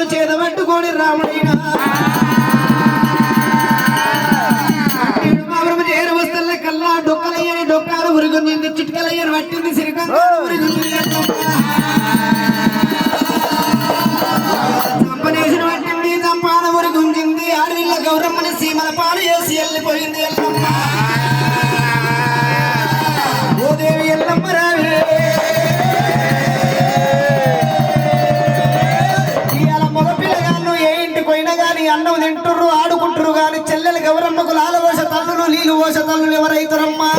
గొడ్డలు చేతబట్టుకోని రాముడైనా చేర వస్తల్ల కల్లా డొక్కలయ్యని డొక్కాలు ఉరుగుంది చిట్కలయ్యని పట్టింది సిరికంగా ఉరుగుంది చంపనేసిన పట్టింది చంపాన ఉరుగుంజింది ఆడవిల్ల గౌరమ్మని సీమల పాలు చేసి వెళ్ళిపోయింది ఎల్లమ్మ ఓ దేవి ఎల్లమ్మ రావే అన్నం తింటుర్రు ఆడుకుంటురు గాని చెల్లెలు గౌరమ్మకు లాల పోస తల్లులు నీళ్ళు పోస తల్లులు ఎవరైతారమ్మా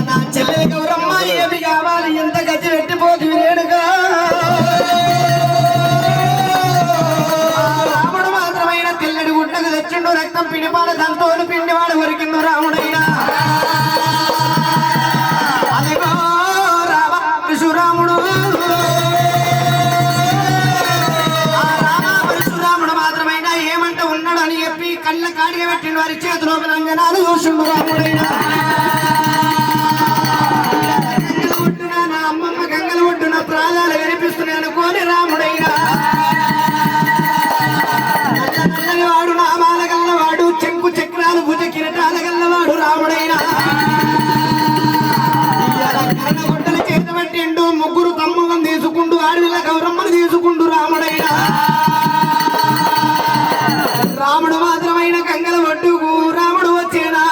నా చెల్లెలు గౌరమ్మ ఏమి కావాలి ఎంత గతి పెట్టిపోతు వేడుగా రాముడు మాత్రమైన తెల్లడి గుడ్డకు తెచ్చిండు రక్తం పిండిపాల దంతోలు పిండివాడు కొరికిండు రాముడైనా అదిగో రామ పరశురాముడు కళ్ళ కాడిగా పెట్టిండు వారి చేతిలో రంగనాలు చూసిండు రాముడైనా ఒడ్డున నా అమ్మమ్మ గంగల ఒడ్డున ప్రాణాలు కనిపిస్తున్నాయి అనుకోని రాముడైనా నల్లని వాడు నామాల గల్లవాడు చెంకు చక్రాలు భుజ కిరటాల గల్లవాడు రాముడైనా గుడ్డల చేత పెట్టిండు ముగ్గురు తమ్ములను తీసుకుంటూ ఆడవిల గౌరమ్మను తీసుకుంటూ రాముడైనా రాముడు మాత్రమైన గంగల ఒడ్డుకు రాముడు వచ్చేనా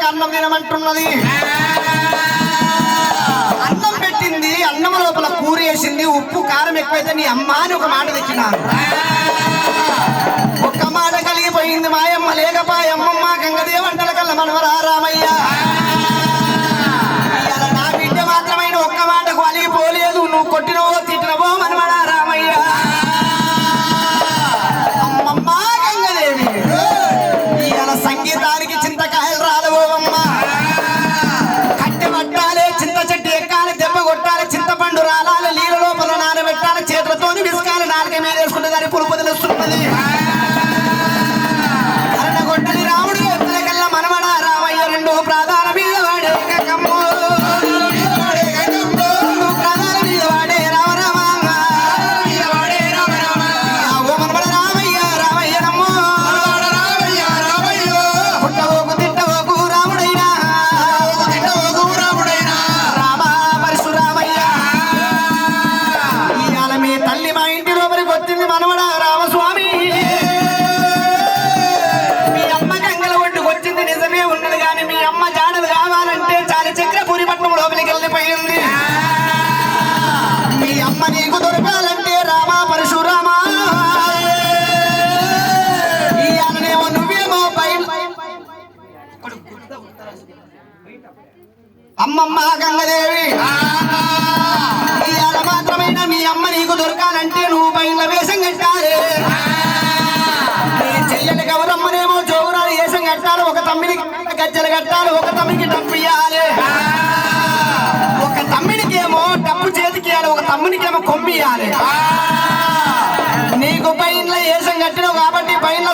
అన్నం తినమంటున్నది అన్నం పెట్టింది అన్నం లోపల కూర వేసింది ఉప్పు కారం ఎక్కువైతే నీ అమ్మ అని ఒక మాట తెచ్చినాను ఒక్క మాట కలిగిపోయింది మాయమ్మ లేకపాయమ్మమ్మ గంగదేవంటల కల్ల మనవరా రామయ్య నా బిడ్డ మాత్రమైన ఒక్క మాటకు అలిగిపోలేదు నువ్వు కొట్టినవో తిట్టినవో మనవరా రామయ్య అమ్మమ్మ గంగదేవి ఇవాళ సంగీతానికి చింతకాయలు రాలవోవమ్మా కట్టె పట్టాలి చింత చెట్టు ఎక్కాలి దెబ్బ కొట్టాలి చింతపండు రాలాలి నీళ్ళ లోపల నానబెట్టాలి చేతులతోని విసుకాలి నాలుక మీద వేసుకుంటే దాని పులుపు తెలుస్తున్నది అరణగొట్టని రాముడు ఎత్తుల కల్లా మనవడా రామయ్య రెండు ప్రాధాన మీద వాడే గంగమ్మో ప్రాధాన మీద వాడే రామరామ ఓ మనవడ రామయ్య రామయ్య నమ్మో పుట్టవోకు తిట్టవోకు రాముడైనా రామ పరశురామయ్య ఇవాళ మీ తల్లి మా ఇంటి లోపలికి వచ్చింది మనవడా రామస్వామి మీ అమ్మ గంగల ఒడ్డుకు వచ్చింది నిజమే ఉన్నది కానీ మీ అమ్మ జాడలు కావాలంటే చాలి చక్రపూరి పట్నం లోపలికి వెళ్ళిపోయింది మీ అమ్మ నీకు దొరకాలంటే రామ పరశురామ ఇవాళనేమో నువ్వేమో అమ్మమ్మ గంగదేవి ఇవాళ మాత్రమైన మీ అమ్మ నీకు దొరకాలంటే నువ్వు పైన వేషం కట్టాలి నీ చెల్లెలు గౌరమ్మనేమో జోగురాలు వేషం కట్టాలి ఒక తమ్మిడికి గజ్జలు కట్టాలి ఒక తమ్మిడికి డబ్బు ఇవ్వాలి ఒక తమ్మిడికేమో డబ్బు చేతికి ఇవ్వాలి ఒక తమ్మునికేమో కొమ్మి ఇవ్వాలి నీకు పైన వేషం కట్టినావు కాబట్టి పైన